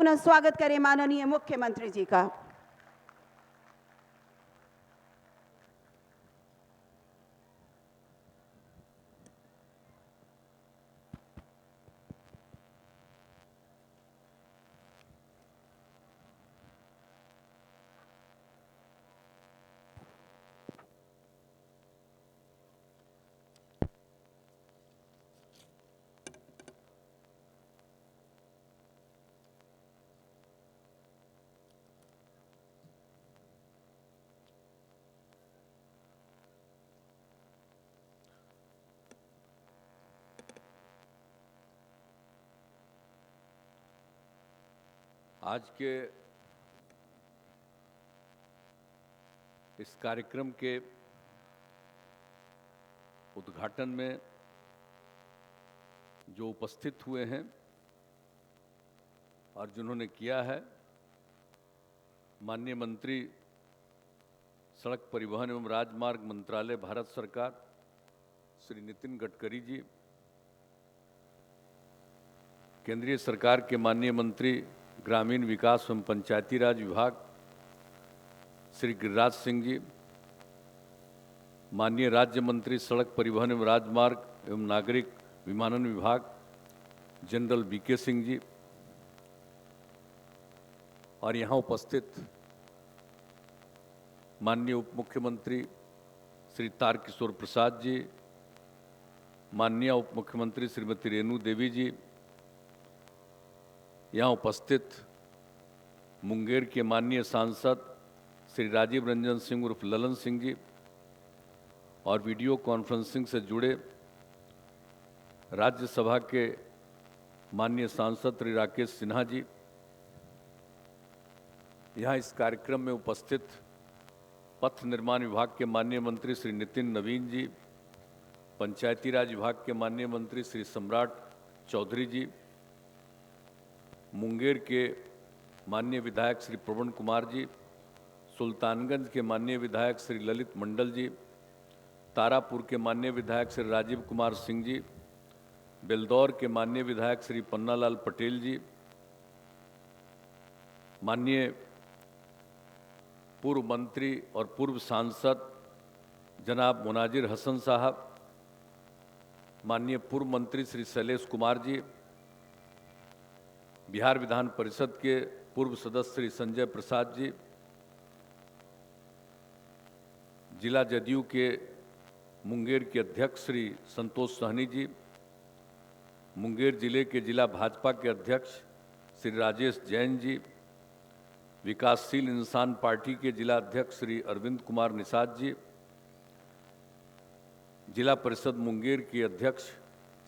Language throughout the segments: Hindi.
पुनः स्वागत करें माननीय मुख्यमंत्री जी का। आज के इस कार्यक्रम के उद्घाटन में जो उपस्थित हुए हैं और जिन्होंने किया है, माननीय मंत्री सड़क परिवहन एवं राजमार्ग मंत्रालय भारत सरकार श्री नितिन गडकरी जी, केंद्रीय सरकार के माननीय मंत्री ग्रामीण विकास एवं पंचायती राज विभाग श्री गिरिराज सिंह जी, माननीय राज्य मंत्री सड़क परिवहन एवं राजमार्ग एवं नागरिक विमानन विभाग जनरल बीके सिंह जी, और यहाँ उपस्थित माननीय उप मुख्यमंत्री श्री तारकिशोर प्रसाद जी, माननीय उप मुख्यमंत्री श्रीमती रेणु देवी जी, यहाँ उपस्थित मुंगेर के माननीय सांसद श्री राजीव रंजन सिंह उर्फ ललन सिंह जी, और वीडियो कॉन्फ्रेंसिंग से जुड़े राज्यसभा के माननीय सांसद श्री राकेश सिन्हा जी, यहाँ इस कार्यक्रम में उपस्थित पथ निर्माण विभाग के माननीय मंत्री श्री नितिन नवीन जी, पंचायती राज विभाग के माननीय मंत्री श्री सम्राट चौधरी जी, मुंगेर के माननीय विधायक श्री प्रवण कुमार जी, सुल्तानगंज के माननीय विधायक श्री ललित मंडल जी, तारापुर के माननीय विधायक श्री राजीव कुमार सिंह जी, बेलदौर के माननीय विधायक श्री पन्नालाल पटेल जी, माननीय पूर्व मंत्री और पूर्व सांसद जनाब मुनाजिर हसन साहब, माननीय पूर्व मंत्री श्री शैलेश कुमार जी, बिहार विधान परिषद के पूर्व सदस्य श्री संजय प्रसाद जी, जिला जदयू के मुंगेर के अध्यक्ष श्री संतोष सहनी जी, मुंगेर जिले के जिला भाजपा के अध्यक्ष श्री राजेश जैन जी, विकासशील इंसान पार्टी के जिला अध्यक्ष श्री अरविंद कुमार निषाद जी, जिला परिषद मुंगेर की अध्यक्ष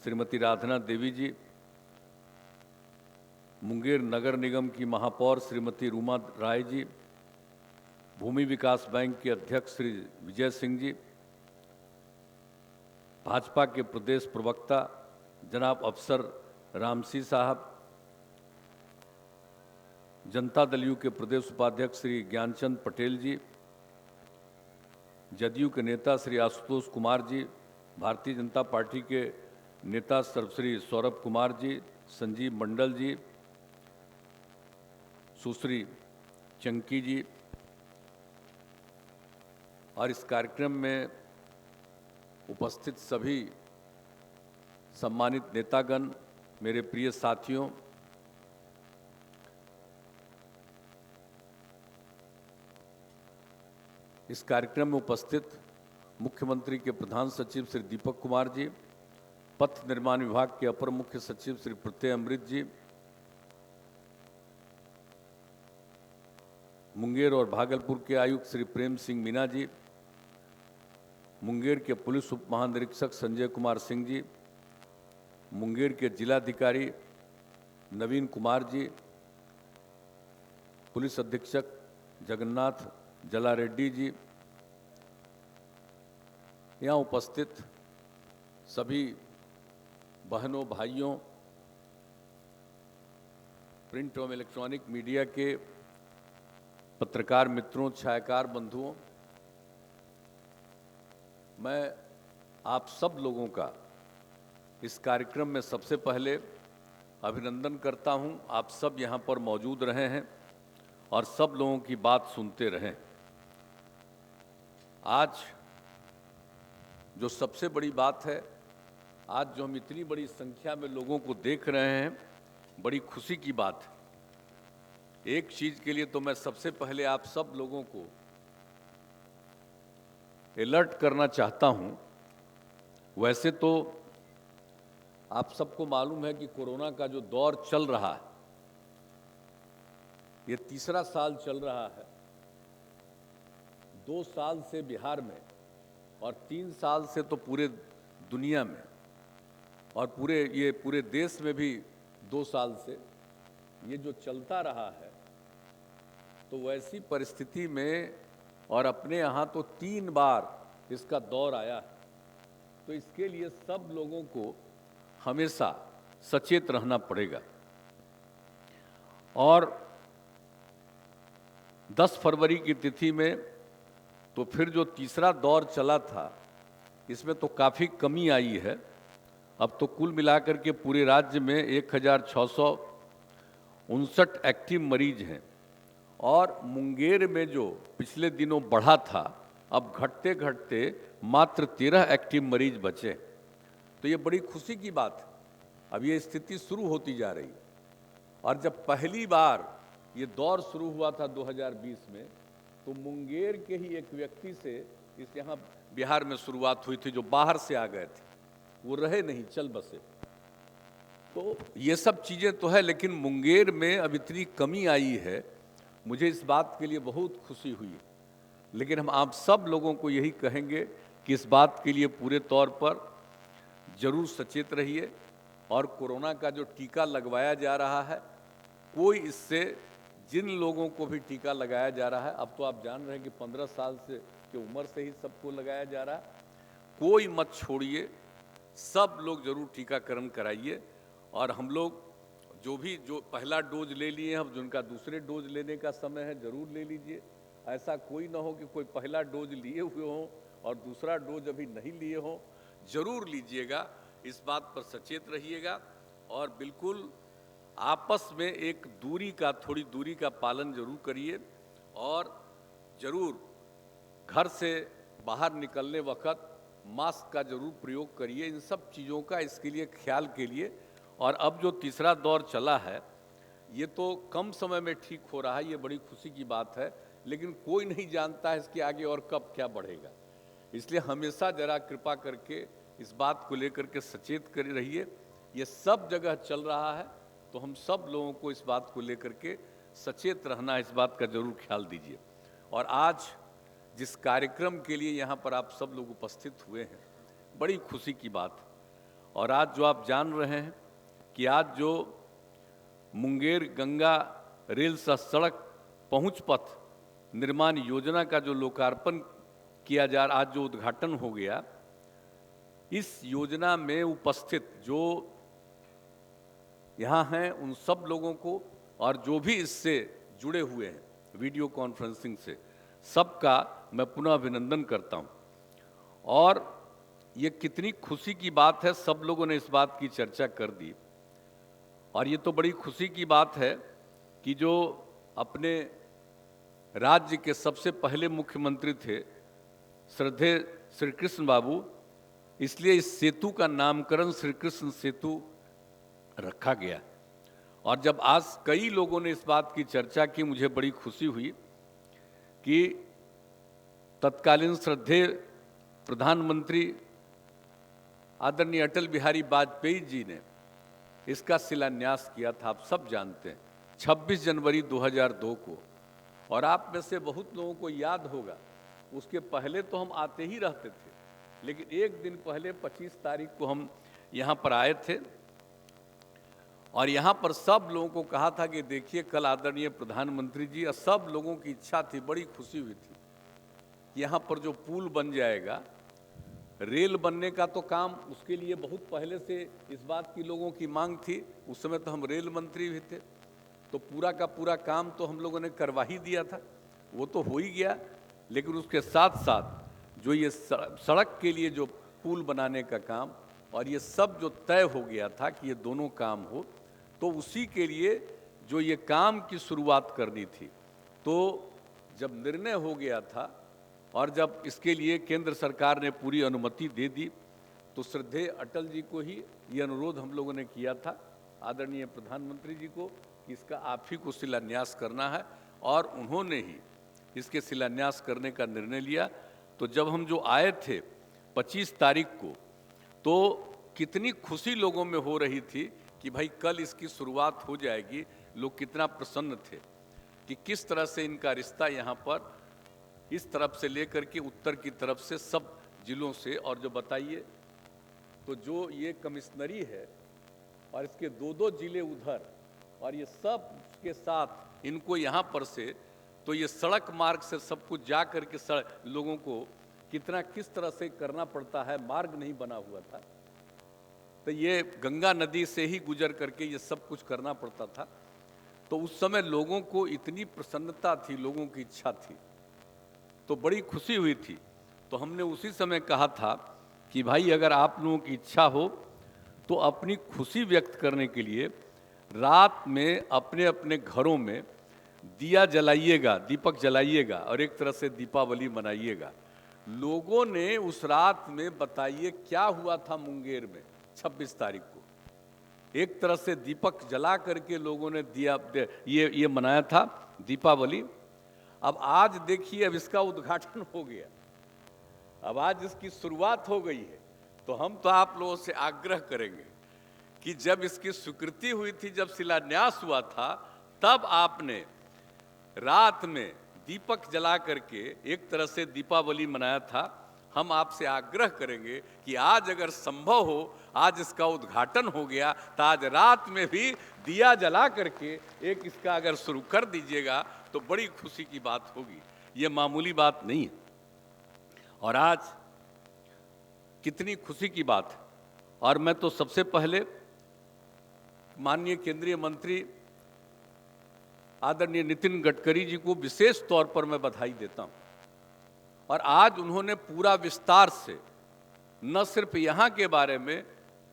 श्रीमती राधना देवी जी, मुंगेर नगर निगम की महापौर श्रीमती रूमा राय जी, भूमि विकास बैंक के अध्यक्ष श्री विजय सिंह जी, भाजपा के प्रदेश प्रवक्ता जनाब अफसर रामसी साहब, जनता दल यू के प्रदेश उपाध्यक्ष श्री ज्ञानचंद पटेल जी, जदयू के नेता श्री आशुतोष कुमार जी, भारतीय जनता पार्टी के नेता सर्वश्री सौरभ कुमार जी, संजीव मंडल जी, सुश्री चंकी जी, और इस कार्यक्रम में उपस्थित सभी सम्मानित नेतागण, मेरे प्रिय साथियों, इस कार्यक्रम में उपस्थित मुख्यमंत्री के प्रधान सचिव श्री दीपक कुमार जी, पथ निर्माण विभाग के अपर मुख्य सचिव श्री प्रत्यय अमृत जी, मुंगेर और भागलपुर के आयुक्त श्री प्रेम सिंह मीना जी, मुंगेर के पुलिस उप महानिरीक्षक संजय कुमार सिंह जी, मुंगेर के जिलाधिकारी नवीन कुमार जी, पुलिस अधीक्षक जगन्नाथ जला रेड्डी जी, यहाँ उपस्थित सभी बहनों भाइयों, प्रिंट एवं इलेक्ट्रॉनिक मीडिया के पत्रकार मित्रों, छायाकार बंधुओं, मैं आप सब लोगों का इस कार्यक्रम में सबसे पहले अभिनंदन करता हूं। आप सब यहां पर मौजूद रहे हैं और सब लोगों की बात सुनते रहें। आज जो सबसे बड़ी बात है, आज जो हम इतनी बड़ी संख्या में लोगों को देख रहे हैं, बड़ी खुशी की बात है। एक चीज के लिए तो मैं सबसे पहले आप सब लोगों को अलर्ट करना चाहता हूं। वैसे तो आप सबको मालूम है कि कोरोना का जो दौर चल रहा है, ये तीसरा साल चल रहा है। 2 साल से बिहार में और 3 साल से तो पूरे दुनिया में और पूरे देश में भी 2 साल से ये जो चलता रहा है, तो वैसी परिस्थिति में और अपने यहाँ तो 3 बार इसका दौर आया है, तो इसके लिए सब लोगों को हमेशा सचेत रहना पड़ेगा। और 10 फरवरी की तिथि में तो फिर जो तीसरा दौर चला था, इसमें तो काफ़ी कमी आई है। अब तो कुल मिलाकर के पूरे राज्य में 1659 एक्टिव मरीज हैं और मुंगेर में जो पिछले दिनों बढ़ा था, अब घटते घटते मात्र 13 एक्टिव मरीज बचे। तो ये बड़ी खुशी की बात है। अब ये स्थिति शुरू होती जा रही है। और जब पहली बार ये दौर शुरू हुआ था 2020 में, तो मुंगेर के ही एक व्यक्ति से इस यहाँ बिहार में शुरुआत हुई थी, जो बाहर से आ गए थे, वो रहे नहीं, चल बसे। तो ये सब चीज़ें तो है, लेकिन मुंगेर में अब इतनी कमी आई है, मुझे इस बात के लिए बहुत खुशी हुई। लेकिन हम आप सब लोगों को यही कहेंगे कि इस बात के लिए पूरे तौर पर जरूर सचेत रहिए। और कोरोना का जो टीका लगवाया जा रहा है, कोई इससे जिन लोगों को भी टीका लगाया जा रहा है, अब तो आप जान रहे हैं कि 15 साल से की उम्र से ही सबको लगाया जा रहा है, कोई मत छोड़िए, सब लोग जरूर टीकाकरण कराइए। और हम लोग जो पहला डोज ले लिए हैं, जिनका दूसरे डोज लेने का समय है, जरूर ले लीजिए। ऐसा कोई ना हो कि कोई पहला डोज लिए हुए हों और दूसरा डोज अभी नहीं लिए हों, जरूर लीजिएगा। इस बात पर सचेत रहिएगा और बिल्कुल आपस में एक थोड़ी दूरी का पालन जरूर करिए। और जरूर घर से बाहर निकलने वक्त मास्क का जरूर प्रयोग करिए। इन सब चीज़ों का इसके लिए ख्याल के लिए। और अब जो तीसरा दौर चला है, ये तो कम समय में ठीक हो रहा है, ये बड़ी खुशी की बात है। लेकिन कोई नहीं जानता है इसके आगे और कब क्या बढ़ेगा, इसलिए हमेशा जरा कृपा करके इस बात को लेकर के सचेत कर रहिए। ये सब जगह चल रहा है, तो हम सब लोगों को इस बात को लेकर के सचेत रहना, इस बात का जरूर ख्याल दीजिए। और आज जिस कार्यक्रम के लिए यहाँ पर आप सब लोग उपस्थित हुए हैं, बड़ी खुशी की बात है। और आज जो आप जान रहे हैं कि आज जो मुंगेर गंगा रेल सह सड़क पहुँच पथ निर्माण योजना का जो लोकार्पण किया जा रहा, आज जो उद्घाटन हो गया, इस योजना में उपस्थित जो यहाँ हैं उन सब लोगों को और जो भी इससे जुड़े हुए हैं वीडियो कॉन्फ्रेंसिंग से, सबका मैं पुनः अभिनंदन करता हूँ। और ये कितनी खुशी की बात है, सब लोगों ने इस बात की चर्चा कर दी। और ये तो बड़ी खुशी की बात है कि जो अपने राज्य के सबसे पहले मुख्यमंत्री थे श्रद्धेय श्री कृष्ण बाबू, इसलिए इस सेतु का नामकरण श्री कृष्ण सेतु रखा गया। और जब आज कई लोगों ने इस बात की चर्चा की, मुझे बड़ी खुशी हुई कि तत्कालीन श्रद्धेय प्रधानमंत्री आदरणीय अटल बिहारी वाजपेयी जी ने इसका शिलान्यास किया था। आप सब जानते हैं 26 जनवरी 2002 को। और आप में से बहुत लोगों को याद होगा, उसके पहले तो हम आते ही रहते थे, लेकिन एक दिन पहले 25 तारीख को हम यहाँ पर आए थे और यहाँ पर सब लोगों को कहा था कि देखिए कल आदरणीय प्रधानमंत्री जी, और सब लोगों की इच्छा थी, बड़ी खुशी हुई थी, यहाँ पर जो पुल बन जाएगा, रेल बनने का तो काम उसके लिए बहुत पहले से इस बात की लोगों की मांग थी। उस समय तो हम रेल मंत्री भी थे, तो पूरा का पूरा काम तो हम लोगों ने करवा ही दिया था, वो तो हो ही गया। लेकिन उसके साथ साथ जो ये सड़क के लिए जो पुल बनाने का काम और ये सब जो तय हो गया था कि ये दोनों काम हो, तो उसी के लिए जो ये काम की शुरुआत करनी थी, तो जब निर्णय हो गया था और जब इसके लिए केंद्र सरकार ने पूरी अनुमति दे दी, तो श्रद्धेय अटल जी को ही ये अनुरोध हम लोगों ने किया था, आदरणीय प्रधानमंत्री जी को, कि इसका आप ही को शिलान्यास करना है, और उन्होंने ही इसके शिलान्यास करने का निर्णय लिया। तो जब हम जो आए थे 25 तारीख को, तो कितनी खुशी लोगों में हो रही थी कि भाई कल इसकी शुरुआत हो जाएगी। लोग कितना प्रसन्न थे कि किस तरह से इनका रिश्ता यहाँ पर इस तरफ से लेकर के उत्तर की तरफ से सब जिलों से, और जो बताइए तो जो ये कमिश्नरी है और इसके दो जिले उधर, और ये सब के साथ इनको यहाँ पर से, तो ये सड़क मार्ग से सब कुछ जा कर के लोगों को किस तरह से करना पड़ता है, मार्ग नहीं बना हुआ था, तो ये गंगा नदी से ही गुजर करके ये सब कुछ करना पड़ता था। तो उस समय लोगों को इतनी प्रसन्नता थी, लोगों की इच्छा थी, तो बड़ी खुशी हुई थी। तो हमने उसी समय कहा था कि भाई अगर आप लोगों की इच्छा हो तो अपनी खुशी व्यक्त करने के लिए रात में अपने अपने घरों में दिया जलाइएगा, दीपक जलाइएगा और एक तरह से दीपावली मनाइएगा। लोगों ने उस रात में, बताइए क्या हुआ था मुंगेर में 26 तारीख को, एक तरह से दीपक जला करके लोगों ने दिया ये मनाया था दीपावली। अब आज देखिए, अब इसका उद्घाटन हो गया, अब आज इसकी शुरुआत हो गई है। तो हम तो आप लोगों से आग्रह करेंगे कि जब इसकी स्वीकृति हुई थी, जब शिलान्यास हुआ था, तब आपने रात में दीपक जला करके एक तरह से दीपावली मनाया था। हम आपसे आग्रह करेंगे कि आज अगर संभव हो, आज इसका उद्घाटन हो गया, तो आज रात में भी दिया जला करके एक इसका अगर शुरू कर दीजिएगा तो बड़ी खुशी की बात होगी। ये मामूली बात नहीं है, और आज कितनी खुशी की बात है। और मैं तो सबसे पहले माननीय केंद्रीय मंत्री आदरणीय नितिन गडकरी जी को विशेष तौर पर मैं बधाई देता हूं। और आज उन्होंने पूरा विस्तार से न सिर्फ यहाँ के बारे में,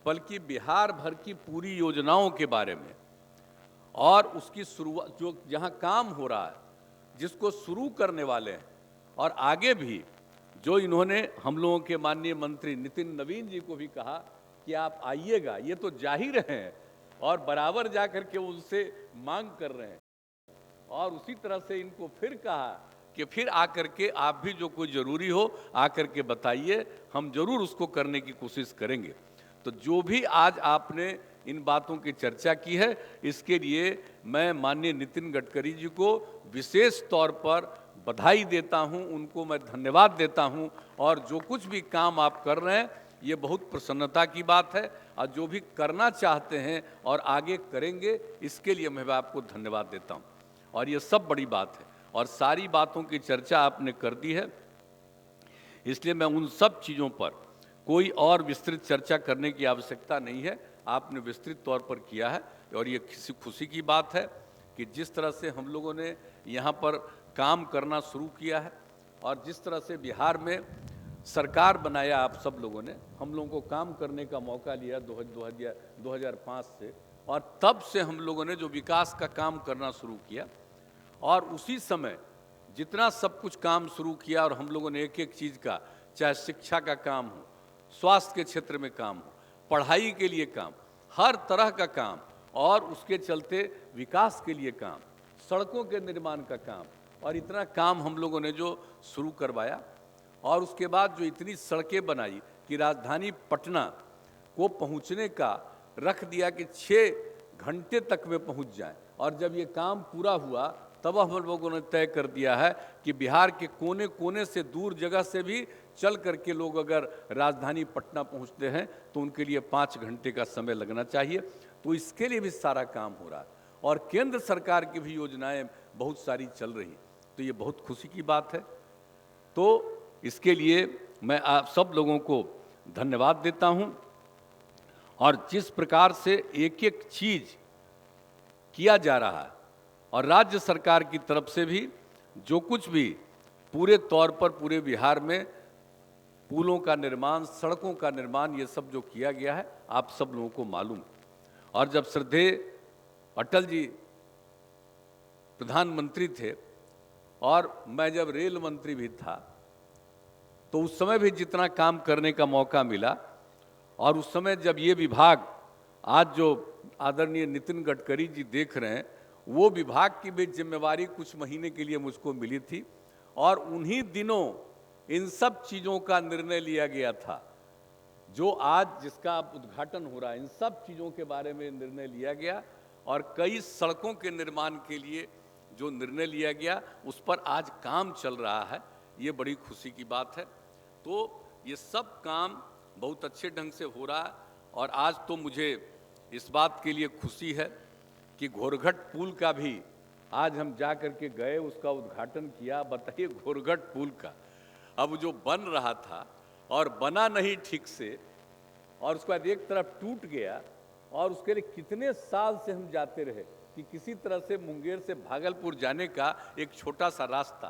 बल्कि बिहार भर की पूरी योजनाओं के बारे में, और उसकी शुरुआत जो जहाँ काम हो रहा है, जिसको शुरू करने वाले हैं, और आगे भी जो इन्होंने हम लोगों के माननीय मंत्री नितिन नवीन जी को भी कहा कि आप आइएगा, ये तो जा ही रहे हैं और बराबर जा करके उनसे मांग कर रहे हैं। और उसी तरह से इनको फिर कहा कि फिर आकर के आप भी जो कोई ज़रूरी हो आकर के बताइए, हम जरूर उसको करने की कोशिश करेंगे। तो जो भी आज आपने इन बातों की चर्चा की है, इसके लिए मैं माननीय नितिन गडकरी जी को विशेष तौर पर बधाई देता हूं, उनको मैं धन्यवाद देता हूं। और जो कुछ भी काम आप कर रहे हैं, ये बहुत प्रसन्नता की बात है, और जो भी करना चाहते हैं और आगे करेंगे, इसके लिए मैं आपको धन्यवाद देता हूं। और ये सब बड़ी बात है, और सारी बातों की चर्चा आपने कर दी है, इसलिए मैं उन सब चीज़ों पर कोई और विस्तृत चर्चा करने की आवश्यकता नहीं है। आपने विस्तृत तौर पर किया है, और ये किसी खुशी की बात है कि जिस तरह से हम लोगों ने यहाँ पर काम करना शुरू किया है, और जिस तरह से बिहार में सरकार बनाया आप सब लोगों ने, हम लोगों को काम करने का मौका लिया 2005 से, और तब से हम लोगों ने जो विकास का काम करना शुरू किया, और उसी समय जितना सब कुछ काम शुरू किया, और हम लोगों ने एक एक चीज़ का, चाहे शिक्षा का काम हो, स्वास्थ्य के क्षेत्र में काम हो, पढ़ाई के लिए काम, हर तरह का काम, और उसके चलते विकास के लिए काम, सड़कों के निर्माण का काम, और इतना काम हम लोगों ने जो शुरू करवाया, और उसके बाद जो इतनी सड़कें बनाई कि राजधानी पटना को पहुंचने का रख दिया कि 6 घंटे तक में पहुंच जाए। और जब ये काम पूरा हुआ, तब हम लोगों ने तय कर दिया है कि बिहार के कोने कोने से, दूर जगह से भी चल करके लोग अगर राजधानी पटना पहुंचते हैं तो उनके लिए 5 घंटे का समय लगना चाहिए। तो इसके लिए भी सारा काम हो रहा है, और केंद्र सरकार की भी योजनाएं बहुत सारी चल रही, तो ये बहुत खुशी की बात है। तो इसके लिए मैं आप सब लोगों को धन्यवाद देता हूं। और जिस प्रकार से एक एक चीज़ किया जा रहा है, और राज्य सरकार की तरफ से भी जो कुछ भी पूरे तौर पर पूरे बिहार में पुलों का निर्माण, सड़कों का निर्माण, ये सब जो किया गया है, आप सब लोगों को मालूम। और जब श्रद्धेय अटल जी प्रधानमंत्री थे और मैं जब रेल मंत्री भी था, तो उस समय भी जितना काम करने का मौका मिला, और उस समय जब ये विभाग आज जो आदरणीय नितिन गडकरी जी देख रहे हैं, वो विभाग की भी जिम्मेवारी कुछ महीने के लिए मुझको मिली थी, और उन्हीं दिनों इन सब चीज़ों का निर्णय लिया गया था। जो आज जिसका उद्घाटन हो रहा है, इन सब चीज़ों के बारे में निर्णय लिया गया, और कई सड़कों के निर्माण के लिए जो निर्णय लिया गया उस पर आज काम चल रहा है। ये बड़ी खुशी की बात है। तो ये सब काम बहुत अच्छे ढंग से हो रहा है, और आज तो मुझे इस बात के लिए खुशी है कि घोरघट पुल का भी आज हम जा कर के गए, उसका उद्घाटन किया। बताइए, घोरघट पुल का अब जो बन रहा था और बना नहीं ठीक से, और उसके बाद एक तरफ टूट गया, और उसके लिए कितने साल से हम जाते रहे कि किसी तरह से मुंगेर से भागलपुर जाने का एक छोटा सा रास्ता,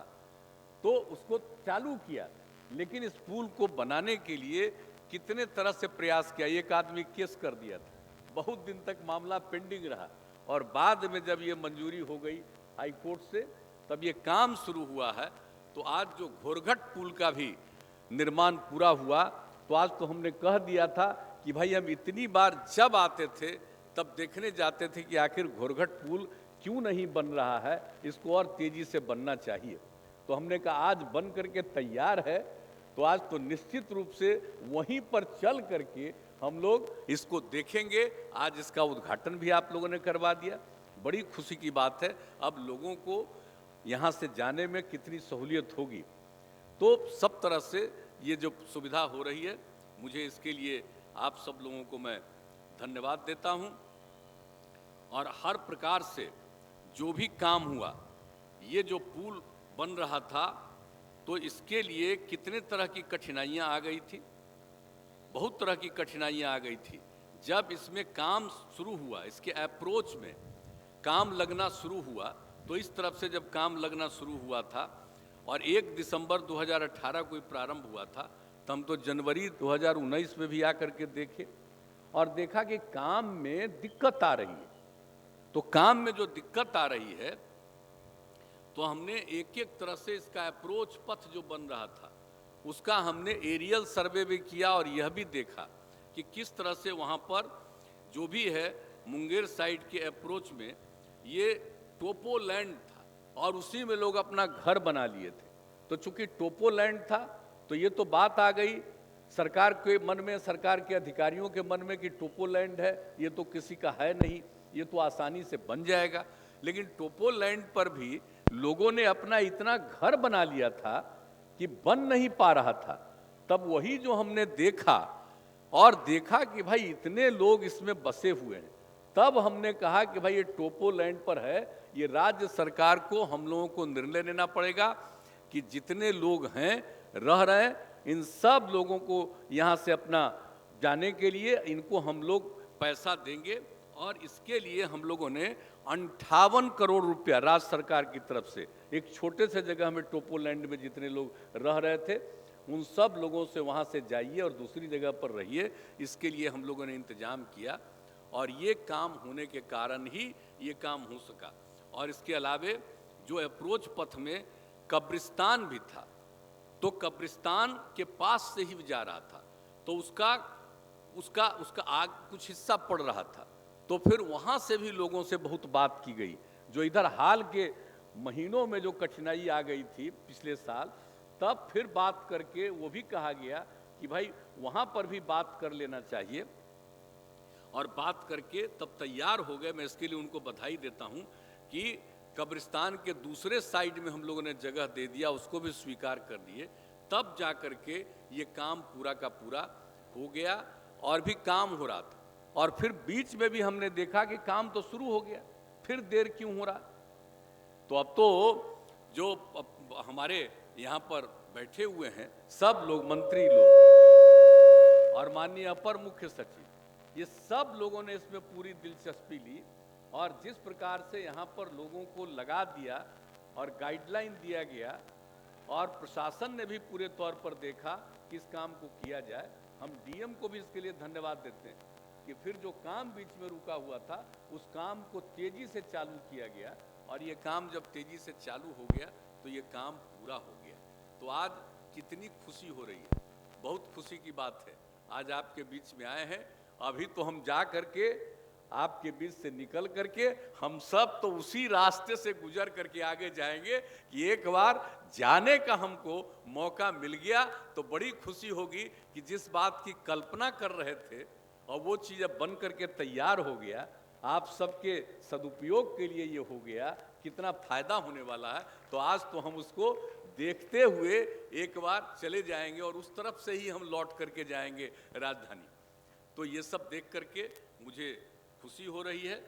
तो उसको चालू किया। लेकिन इस पुल को बनाने के लिए कितने तरह से प्रयास किया। एक आदमी केस कर दिया था, बहुत दिन तक मामला पेंडिंग रहा, और बाद में जब ये मंजूरी हो गई हाई कोर्ट से, तब ये काम शुरू हुआ है। तो आज जो घोरघट पुल का भी निर्माण पूरा हुआ, तो आज तो हमने कह दिया था कि भाई हम इतनी बार जब आते थे तब देखने जाते थे कि आखिर घोरघट पुल क्यों नहीं बन रहा है, इसको और तेजी से बनना चाहिए। तो हमने कहा आज बन करके तैयार है, तो आज तो निश्चित रूप से वहीं पर चल करके हम लोग इसको देखेंगे। आज इसका उद्घाटन भी आप लोगों ने करवा दिया, बड़ी खुशी की बात है। अब लोगों को यहाँ से जाने में कितनी सहूलियत होगी। तो सब तरह से ये जो सुविधा हो रही है, मुझे इसके लिए आप सब लोगों को मैं धन्यवाद देता हूँ। और हर प्रकार से जो भी काम हुआ, ये जो पुल बन रहा था, तो इसके लिए कितने तरह की कठिनाइयाँ आ गई थी, बहुत तरह की कठिनाइयाँ आ गई थी। जब इसमें काम शुरू हुआ, इसके अप्रोच में काम लगना शुरू हुआ, तो इस तरफ से जब काम लगना शुरू हुआ था और 1 दिसंबर 2018 को प्रारंभ हुआ था, तो हम तो जनवरी 2019 में भी आकर के देखे और देखा कि काम में दिक्कत आ रही है। तो काम में जो दिक्कत आ रही है, तो हमने एक एक तरह से इसका अप्रोच पथ जो बन रहा था उसका हमने एरियल सर्वे भी किया, और यह भी देखा कि किस तरह से वहाँ पर जो भी है मुंगेर साइड के अप्रोच में ये टोपो लैंड था, और उसी में लोग अपना घर बना लिए थे। तो चूंकि टोपो लैंड था, तो ये तो बात आ गई सरकार के मन में, सरकार के अधिकारियों के मन में कि टोपो लैंड है, ये तो किसी का है नहीं, ये तो आसानी से बन जाएगा। लेकिन टोपो लैंड पर भी लोगों ने अपना इतना घर बना लिया था कि बन नहीं पा रहा था। तब वही जो हमने देखा और देखा कि भाई इतने लोग इसमें बसे हुए हैं, तब हमने कहा कि भाई ये टोपो लैंड पर है, ये राज्य सरकार को, हम लोगों को निर्णय लेना पड़ेगा कि जितने लोग हैं रह रहे हैं, इन सब लोगों को यहाँ से अपना जाने के लिए इनको हम लोग पैसा देंगे। और इसके लिए हम लोगों ने 58 करोड़ रुपया राज्य सरकार की तरफ से, एक छोटे से जगह में टोपो लैंड में जितने लोग रह रहे थे उन सब लोगों से वहाँ से जाइए और दूसरी जगह पर रहिए, इसके लिए हम लोगों ने इंतजाम किया। और ये काम होने के कारण ही ये काम हो सका। और इसके अलावे जो अप्रोच पथ में कब्रिस्तान भी था, तो कब्रिस्तान के पास से ही जा रहा था, तो उसका आग कुछ हिस्सा पड़ रहा था। तो फिर वहाँ से भी लोगों से बहुत बात की गई। जो इधर हाल के महीनों में जो कठिनाई आ गई थी पिछले साल, तब फिर बात करके वो भी कहा गया कि भाई वहाँ पर भी बात कर लेना चाहिए, और बात करके तब तैयार हो गए। मैं इसके लिए उनको बधाई देता हूँ कि कब्रिस्तान के दूसरे साइड में हम लोगों ने जगह दे दिया, उसको भी स्वीकार कर लिए, तब जा कर के ये काम पूरा का पूरा हो गया। और भी काम हो रहा था, और फिर बीच में भी हमने देखा कि काम तो शुरू हो गया, फिर देर क्यों हो रहा। तो अब तो जो हमारे यहाँ पर बैठे हुए हैं सब लोग, मंत्री लोग और माननीय अपर मुख्य सचिव, ये सब लोगों ने इसमें पूरी दिलचस्पी ली, और जिस प्रकार से यहाँ पर लोगों को लगा दिया और गाइडलाइन दिया गया, और प्रशासन ने भी पूरे तौर पर देखा कि इस काम को किया जाए। हम डीएम को भी इसके लिए धन्यवाद देते हैं। कि फिर जो काम बीच में रुका हुआ था उस काम को तेजी से चालू किया गया, और ये काम जब तेजी से चालू हो गया तो ये काम पूरा हो गया। तो आज कितनी खुशी हो रही है, बहुत खुशी की बात है। आज आपके बीच में आए हैं, अभी तो हम जा करके आपके बीच से निकल करके हम सब तो उसी रास्ते से गुजर करके आगे जाएंगे कि एक बार जाने का हमको मौका मिल गया तो बड़ी खुशी होगी कि जिस बात की कल्पना कर रहे थे और वो चीज़ अब बन करके तैयार हो गया, आप सबके सदुपयोग के लिए ये हो गया, कितना फायदा होने वाला है। तो आज तो हम उसको देखते हुए एक बार चले जाएंगे और उस तरफ से ही हम लौट करके जाएंगे राजधानी। तो ये सब देख करके मुझे खुशी हो रही है।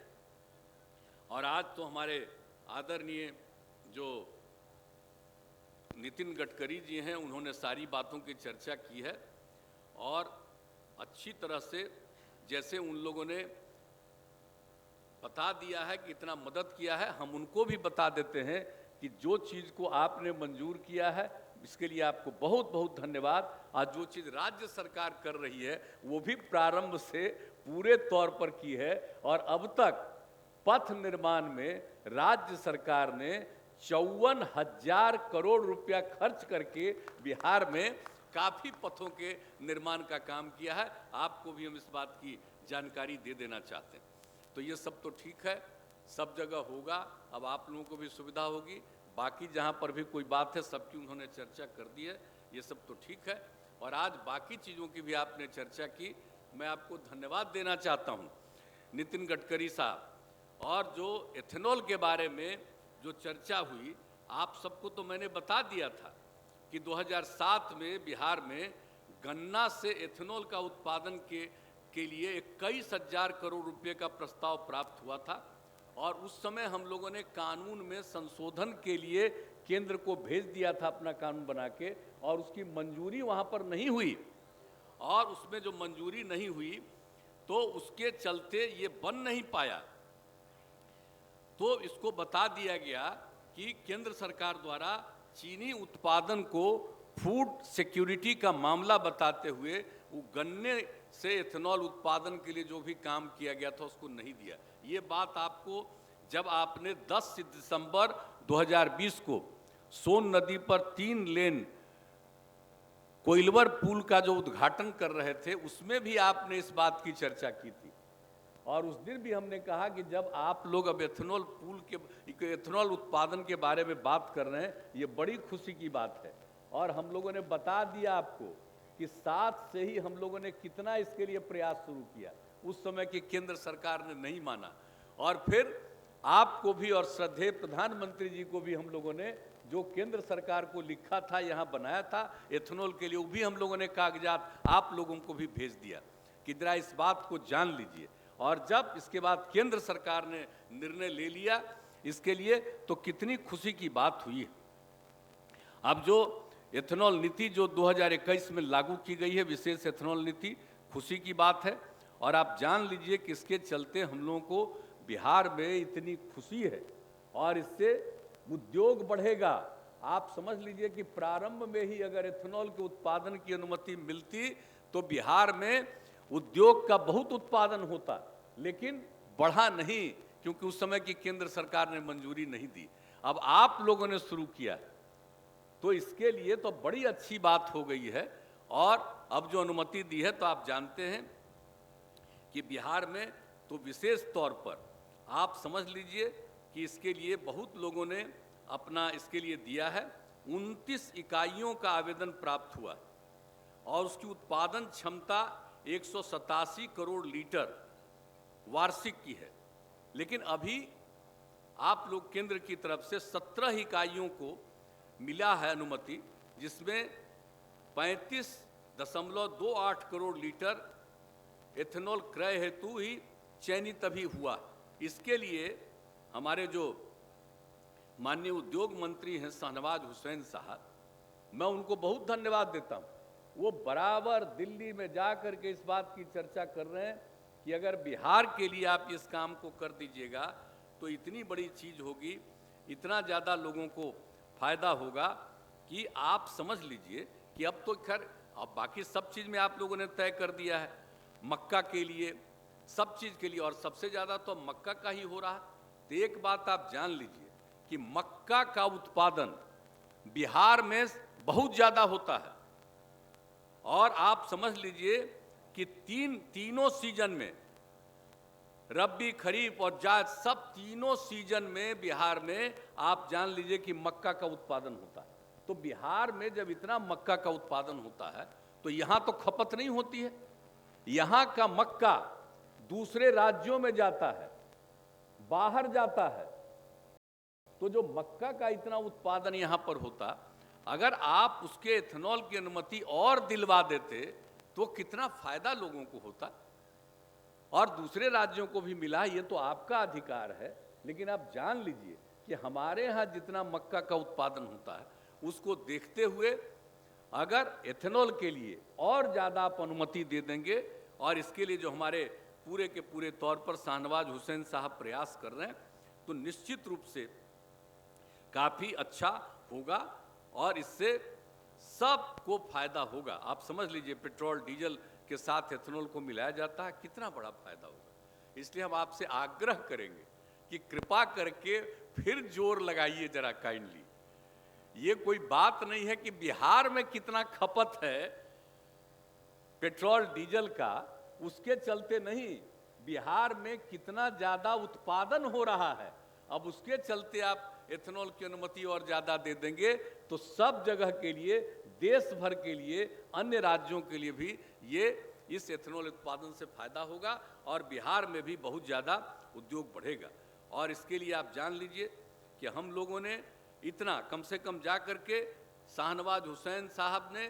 और आज तो हमारे आदरणीय जो नितिन गडकरी जी हैं, उन्होंने सारी बातों की चर्चा की है और अच्छी तरह से जैसे उन लोगों ने बता दिया है कि इतना मदद किया है, हम उनको भी बता देते हैं कि जो चीज़ को आपने मंजूर किया है इसके लिए आपको बहुत बहुत धन्यवाद। आज जो चीज़ राज्य सरकार कर रही है वो भी प्रारंभ से पूरे तौर पर की है, और अब तक पथ निर्माण में राज्य सरकार ने 54,000 करोड़ रुपया खर्च करके बिहार में काफ़ी पथों के निर्माण का काम किया है। आपको भी हम इस बात की जानकारी दे देना चाहते हैं। तो ये सब तो ठीक है, सब जगह होगा, अब आप लोगों को भी सुविधा होगी। बाकी जहाँ पर भी कोई बात है सबकी उन्होंने चर्चा कर दी है, ये सब तो ठीक है। और आज बाकी चीज़ों की भी आपने चर्चा की, मैं आपको धन्यवाद देना चाहता हूँ नितिन गडकरी साहब। और जो एथेनॉल के बारे में जो चर्चा हुई, आप सबको तो मैंने बता दिया था कि 2007 में बिहार में गन्ना से एथेनॉल का उत्पादन के लिए 21,000 करोड़ रुपए का प्रस्ताव प्राप्त हुआ था, और उस समय हम लोगों ने कानून में संशोधन के लिए केंद्र को भेज दिया था अपना कानून बना के, और उसकी मंजूरी वहाँ पर नहीं हुई। और उसमें जो मंजूरी नहीं हुई तो उसके चलते ये बन नहीं पाया। तो इसको बता दिया गया कि केंद्र सरकार द्वारा चीनी उत्पादन को फूड सिक्योरिटी का मामला बताते हुए वो गन्ने से एथेनॉल उत्पादन के लिए जो भी काम किया गया था उसको नहीं दिया। ये बात आपको जब आपने 10 दिसंबर 2020 को सोन नदी पर 3 लेन कोइलवर पुल का जो उद्घाटन कर रहे थे उसमें भी आपने इस बात की चर्चा की थी, और उस दिन भी हमने कहा कि जब आप लोग अब एथेनॉल पुल के एथेनॉल उत्पादन के बारे में बात कर रहे हैं, ये बड़ी खुशी की बात है। और हम लोगों ने बता दिया आपको कि 7 से ही हम लोगों ने कितना इसके लिए प्रयास शुरू किया, उस समय की केंद्र सरकार ने नहीं माना। और फिर आपको भी और श्रद्धेय प्रधानमंत्री जी को भी हम लोगों ने जो केंद्र सरकार को लिखा था, यहाँ बनाया था एथेनॉल के लिए, वो भी हम लोगों ने कागजात आप लोगों को भी भेज दिया कि जरा इस बात को जान लीजिए। और जब इसके बाद केंद्र सरकार ने निर्णय ले लिया इसके लिए, तो कितनी खुशी की बात हुई है। अब जो एथेनॉल नीति जो 2021 में लागू की गई है, विशेष एथेनॉल नीति, खुशी की बात है। और आप जान लीजिए कि इसके चलते हम लोगों को बिहार में इतनी खुशी है और इससे उद्योग बढ़ेगा। आप समझ लीजिए कि प्रारंभ में ही अगर एथेनॉल के उत्पादन की अनुमति मिलती तो बिहार में उद्योग का बहुत उत्पादन होता, लेकिन बढ़ा नहीं, क्योंकि उस समय की केंद्र सरकार ने मंजूरी नहीं दी। अब आप लोगों ने शुरू किया तो इसके लिए तो बड़ी अच्छी बात हो गई है। और अब जो अनुमति दी है तो आप जानते हैं कि बिहार में तो विशेष तौर पर आप समझ लीजिए कि इसके लिए बहुत लोगों ने अपना इसके लिए दिया है। 29 इकाइयों का आवेदन प्राप्त हुआ और उसकी उत्पादन क्षमता 187 करोड़ लीटर वार्षिक की है। लेकिन अभी आप लोग केंद्र की तरफ से 17 इकाइयों को मिला है अनुमति, जिसमें 35.28 करोड़ लीटर एथेनॉल क्रय हेतु ही चयनित अभी हुआ। इसके लिए हमारे जो माननीय उद्योग मंत्री हैं शाहनवाज हुसैन साहब, मैं उनको बहुत धन्यवाद देता हूँ। वो बराबर दिल्ली में जा कर के इस बात की चर्चा कर रहे हैं कि अगर बिहार के लिए आप इस काम को कर दीजिएगा तो इतनी बड़ी चीज़ होगी, इतना ज़्यादा लोगों को फायदा होगा कि आप समझ लीजिए कि अब तो खैर अब बाकी सब चीज़ में आप लोगों ने तय कर दिया है। मक्का के लिए सब चीज के लिए, और सबसे ज्यादा तो मक्का का ही हो रहा है। तो एक बात आप जान लीजिए कि मक्का का उत्पादन बिहार में बहुत ज्यादा होता है, और आप समझ लीजिए कि तीनों सीजन में, रबी, खरीफ और जायद, सब तीनों सीजन में बिहार में आप जान लीजिए कि मक्का का उत्पादन होता है। तो बिहार में जब इतना मक्का का उत्पादन होता है तो यहां तो खपत नहीं होती है, यहां का मक्का दूसरे राज्यों में जाता है, बाहर जाता है। तो जो मक्का का इतना उत्पादन यहां पर होता, अगर आप उसके एथेनॉल की अनुमति और दिलवा देते तो कितना फायदा लोगों को होता, और दूसरे राज्यों को भी मिला। ये तो आपका अधिकार है, लेकिन आप जान लीजिए कि हमारे यहाँ जितना मक्का का उत्पादन होता है उसको देखते हुए अगर एथेनॉल के लिए और ज़्यादा आप अनुमति दे देंगे, और इसके लिए जो हमारे पूरे के पूरे तौर पर शाहनवाज हुसैन साहब प्रयास कर रहे हैं, तो निश्चित रूप से काफ़ी अच्छा होगा और इससे सबको फायदा होगा। आप समझ लीजिए पेट्रोल डीजल के साथ एथेनॉल को मिलाया जाता है, कितना बड़ा फायदा होगा। इसलिए हम आपसे आग्रह करेंगे कि कृपा करके फिर जोर लगाइए जरा काइंडली। ये कोई बात नहीं है कि बिहार में कितना खपत है पेट्रोल डीजल का, उसके चलते नहीं, बिहार में कितना ज्यादा उत्पादन हो रहा है, अब उसके चलते आप एथेनॉल की अनुमति और ज्यादा दे देंगे तो सब जगह के लिए, देश भर के लिए, अन्य राज्यों के लिए भी ये इस एथेनॉल उत्पादन से फायदा होगा और बिहार में भी बहुत ज़्यादा उद्योग बढ़ेगा। और इसके लिए आप जान लीजिए कि हम लोगों ने इतना कम से कम जा करके, शाहनवाज हुसैन साहब ने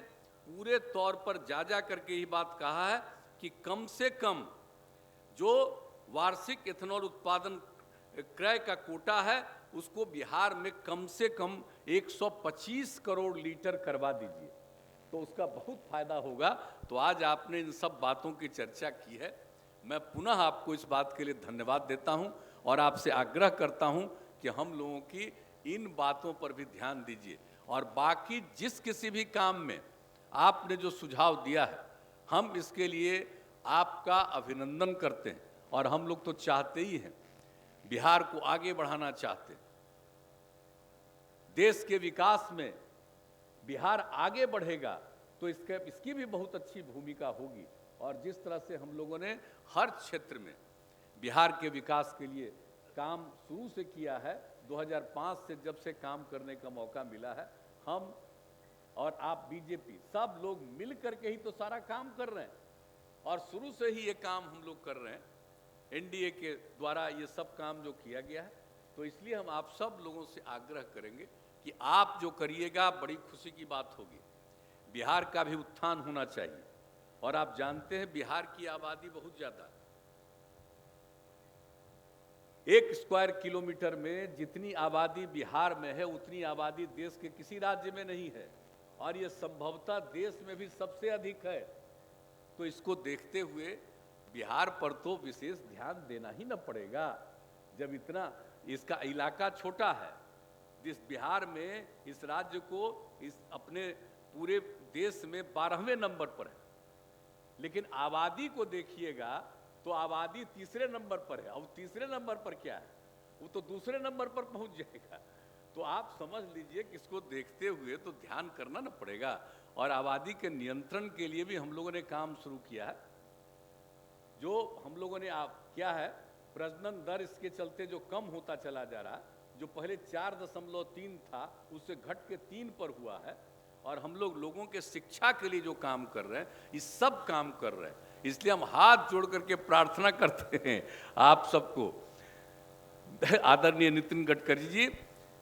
पूरे तौर पर जा करके ही बात कहा है कि कम से कम जो वार्षिक एथेनॉल उत्पादन क्रय का कोटा है उसको बिहार में कम से कम 125 करोड़ लीटर करवा दीजिए, तो उसका बहुत फायदा होगा। तो आज आपने इन सब बातों की चर्चा की है, मैं पुनः आपको इस बात के लिए धन्यवाद देता हूं और आपसे आग्रह करता हूं कि हम लोगों की इन बातों पर भी ध्यान दीजिए, और बाकी जिस किसी भी काम में आपने जो सुझाव दिया है हम इसके लिए आपका अभिनंदन करते हैं, और हम लोग तो चाहते ही हैं, बिहार को आगे बढ़ाना चाहते हैं। देश के विकास में बिहार आगे बढ़ेगा तो इसकी भी बहुत अच्छी भूमिका होगी। और जिस तरह से हम लोगों ने हर क्षेत्र में बिहार के विकास के लिए काम शुरू से किया है, 2005 से जब से काम करने का मौका मिला है, हम और आप बीजेपी सब लोग मिल करके ही तो सारा काम कर रहे हैं, और शुरू से ही ये काम हम लोग कर रहे हैं, एनडीए के द्वारा ये सब काम जो किया गया है। तो इसलिए हम आप सब लोगों से आग्रह करेंगे कि आप जो करिएगा बड़ी खुशी की बात होगी। बिहार का भी उत्थान होना चाहिए, और आप जानते हैं बिहार की आबादी बहुत ज़्यादा है। 1 स्क्वायर किलोमीटर में जितनी आबादी बिहार में है उतनी आबादी देश के किसी राज्य में नहीं है, और ये संभवतः देश में भी सबसे अधिक है। तो इसको देखते हुए बिहार पर तो विशेष ध्यान देना ही न पड़ेगा। जब इतना इसका इलाका छोटा है, जिस बिहार में इस राज्य को इस अपने पूरे देश में 12वें नंबर पर है, लेकिन आबादी को देखिएगा तो आबादी तीसरे नंबर पर है। अब तीसरे नंबर पर क्या है, वो तो दूसरे नंबर पर पहुंच जाएगा। तो आप समझ लीजिए कि इसको देखते हुए तो ध्यान करना न पड़ेगा। और आबादी के नियंत्रण के लिए भी हम लोगों ने काम शुरू किया है। जो हम लोगों ने क्या है, प्रजनन दर इसके चलते जो कम होता चला जा रहा है, जो पहले 4.3 था उससे घट के 3 पर हुआ है, और हम लोग लोगों के शिक्षा के लिए जो काम कर रहे हैं, इस सब काम कर रहे हैं। इसलिए हम हाथ जोड़ करके प्रार्थना करते हैं आप सबको, आदरणीय नितिन गडकरी जी,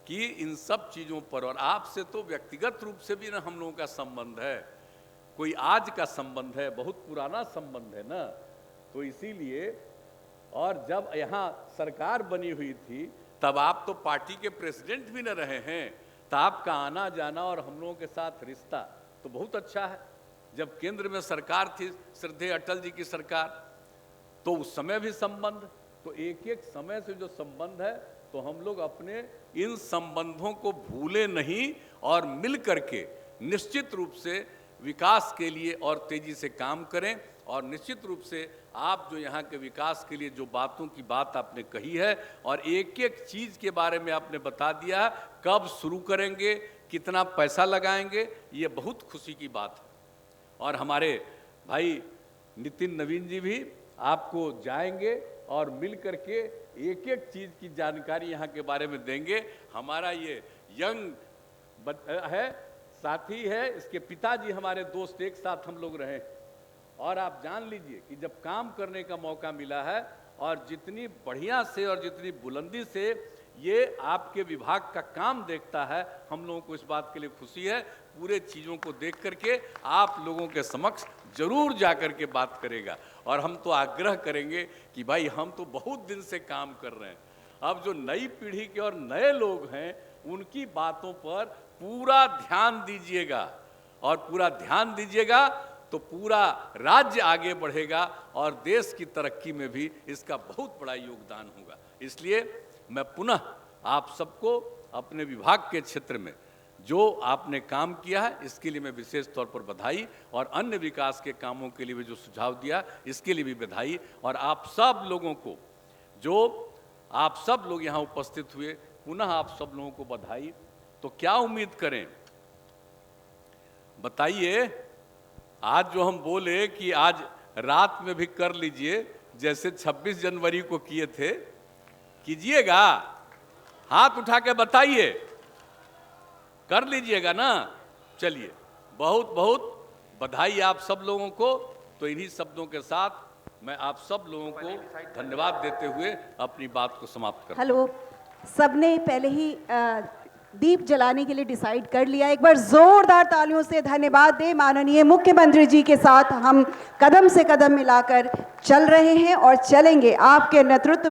कि इन सब चीज़ों पर, और आपसे तो व्यक्तिगत रूप से भी ना हम लोगों का संबंध है, कोई आज का संबंध है, बहुत पुराना संबंध है ना। तो इसीलिए, और जब यहाँ सरकार बनी हुई थी तब आप तो पार्टी के प्रेसिडेंट भी न रहे हैं, तो आपका आना जाना और हम लोगों के साथ रिश्ता तो बहुत अच्छा है। जब केंद्र में सरकार थी श्रद्धेय अटल जी की सरकार, तो उस समय भी संबंध, तो एक एक समय से जो संबंध है, तो हम लोग अपने इन संबंधों को भूले नहीं और मिल करके निश्चित रूप से विकास के लिए और तेजी से काम करें और निश्चित रूप से आप जो यहाँ के विकास के लिए जो बातों की बात आपने कही है और एक एक चीज़ के बारे में आपने बता दिया, कब शुरू करेंगे, कितना पैसा लगाएंगे, ये बहुत खुशी की बात है। और हमारे भाई नितिन नवीन जी भी आपको जाएंगे और मिल करके एक एक चीज़ की जानकारी यहाँ के बारे में देंगे। हमारा ये यंग है, साथी है, इसके पिताजी हमारे दोस्त, एक साथ हम लोग रहे और आप जान लीजिए कि जब काम करने का मौका मिला है और जितनी बढ़िया से और जितनी बुलंदी से ये आपके विभाग का काम देखता है, हम लोगों को इस बात के लिए खुशी है। पूरे चीज़ों को देख करके आप लोगों के समक्ष जरूर जा कर के बात करेगा और हम तो आग्रह करेंगे कि भाई हम तो बहुत दिन से काम कर रहे हैं, अब जो नई पीढ़ी के और नए लोग हैं उनकी बातों पर पूरा ध्यान दीजिएगा और पूरा ध्यान दीजिएगा तो पूरा राज्य आगे बढ़ेगा और देश की तरक्की में भी इसका बहुत बड़ा योगदान होगा। इसलिए मैं पुनः आप सबको अपने विभाग के क्षेत्र में जो आपने काम किया है इसके लिए मैं विशेष तौर पर बधाई और अन्य विकास के कामों के लिए भी जो सुझाव दिया इसके लिए भी बधाई। और आप सब लोगों को, जो आप सब लोग यहाँ उपस्थित हुए, पुनः आप सब लोगों को बधाई। तो क्या उम्मीद करें, बताइए। आज जो हम बोले कि आज रात में भी कर लीजिए, जैसे 26 जनवरी को किए थे, कीजिएगा? हाथ उठा के बताइए, कर लीजिएगा ना? चलिए, बहुत बहुत बधाई आप सब लोगों को। तो इन्हीं शब्दों के साथ मैं आप सब लोगों को धन्यवाद देते हुए अपनी बात को समाप्त करता हूं। हेलो, सबने पहले ही दीप जलाने के लिए डिसाइड कर लिया। एक बार जोरदार तालियों से धन्यवाद दें। माननीय मुख्यमंत्री जी के साथ हम कदम से कदम मिलाकर चल रहे हैं और चलेंगे आपके नेतृत्व